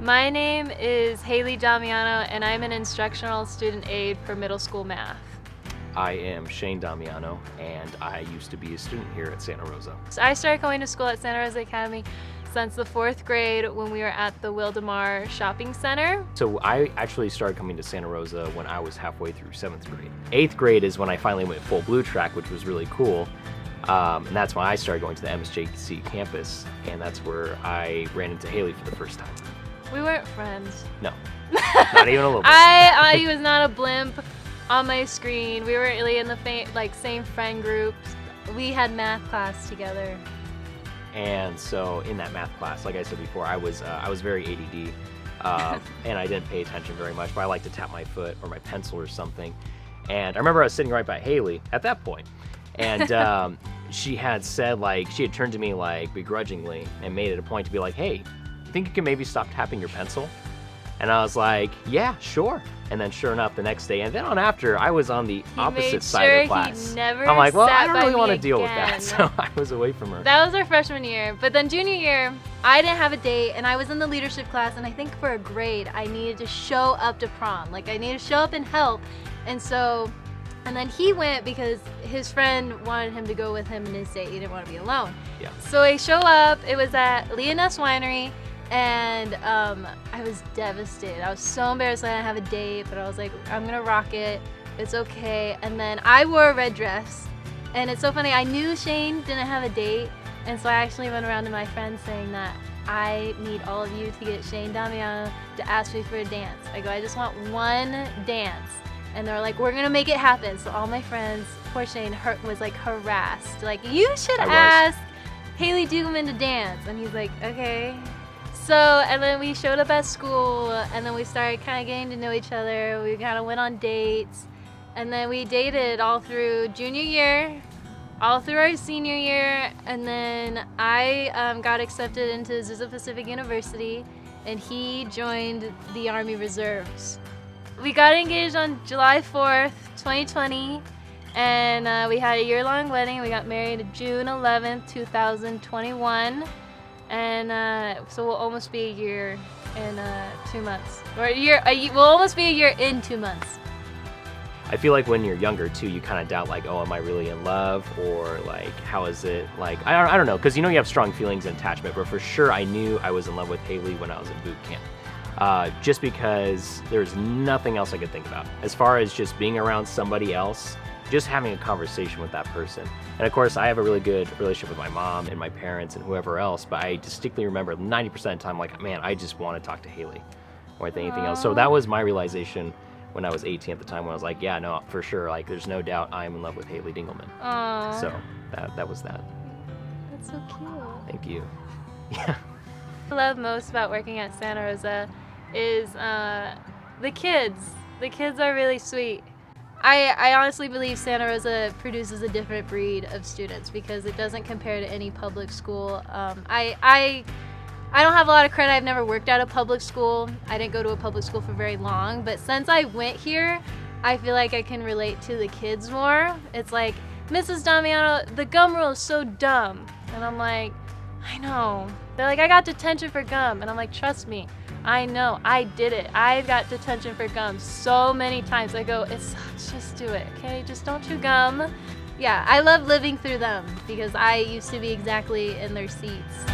My name is Haley Damiano, and I'm an instructional student aide for middle school math. I am Shane Damiano, and I used to be a student here at Santa Rosa. So I started going to school at Santa Rosa Academy since the 4th grade when we were at the Wildemar Shopping Center. So I actually started coming to Santa Rosa when I was halfway through 7th grade. 8th grade is when I finally went full blue track, which was really cool. And that's when I started going to the MSJC campus, and that's where I ran into Haley for the first time. We weren't friends. No, not even a little bit. I was not a blimp on my screen. We weren't really in the same friend groups. We had math class together. And so in that math class, like I said before, I was very ADD, and I didn't pay attention very much, but I liked to tap my foot or my pencil or something. And I remember I was sitting right by Haley at that point, and she had said, she had turned to me begrudgingly and made it a point to be like, "Hey, you think you can maybe stop tapping your pencil?" And I was like, "Yeah, sure." And then sure enough, the next day, and then on after, I was on the opposite side of the class. He never I'm like, well, sat I don't by really want to me deal with again. that, so I was away from her. That was our freshman year. But then junior year, I didn't have a date, and I was in the leadership class, and I think for a grade, I needed to show up to prom. I needed to show up and help. And then he went because his friend wanted him to go with him in his date. He didn't want to be alone. Yeah. So I show up. It was at Leoness Winery. And I was devastated. I was so embarrassed that I didn't have a date, but I was like, I'm gonna rock it. It's okay. And then I wore a red dress. And it's so funny, I knew Shane didn't have a date, and so I actually went around to my friends saying that I need all of you to get Shane Damiano to ask me for a dance. I go, I just want one dance. And they're like, we're gonna make it happen. So all my friends, poor Shane, was harassed. You should ask Haley Dugan to dance. And he's like, okay. So, and then we showed up at school, and then we started kind of getting to know each other. We kind of went on dates, and then we dated all through junior year, all through our senior year, and then I got accepted into Azusa Pacific University, and he joined the Army Reserves. We got engaged on July 4th, 2020, and we had a year-long wedding. We got married June 11th, 2021. And so we'll almost be a year in 2 months. Or we'll almost be a year in 2 months. I feel like when you're younger too, you kind of doubt oh, am I really in love? Or how is it? I don't know, because you have strong feelings and attachment, but for sure I knew I was in love with Haley when I was in boot camp. Just because there's nothing else I could think about. As far as just being around somebody else, just having a conversation with that person. And of course, I have a really good relationship with my mom and my parents and whoever else, but I distinctly remember 90% of the time, man, I just want to talk to Haley more than anything else. So that was my realization when I was 18 at the time, when I was like, yeah, no, for sure, there's no doubt I am in love with Haley Dingelman. Aww. So that was that. That's so cute. Thank you. Yeah. What I love most about working at Santa Rosa is the kids. The kids are really sweet. I honestly believe Santa Rosa produces a different breed of students because it doesn't compare to any public school. I don't have a lot of credit. I've never worked at a public school. I didn't go to a public school for very long, but since I went here, I feel like I can relate to the kids more. It's like, Mrs. Damiano, the gum rule is so dumb. And I'm like, I know. They're like, I got detention for gum. And I'm like, trust me, I know, I did it. I got detention for gum so many times. I go, it sucks, just do it, okay? Just don't chew gum. Yeah, I love living through them because I used to be exactly in their seats.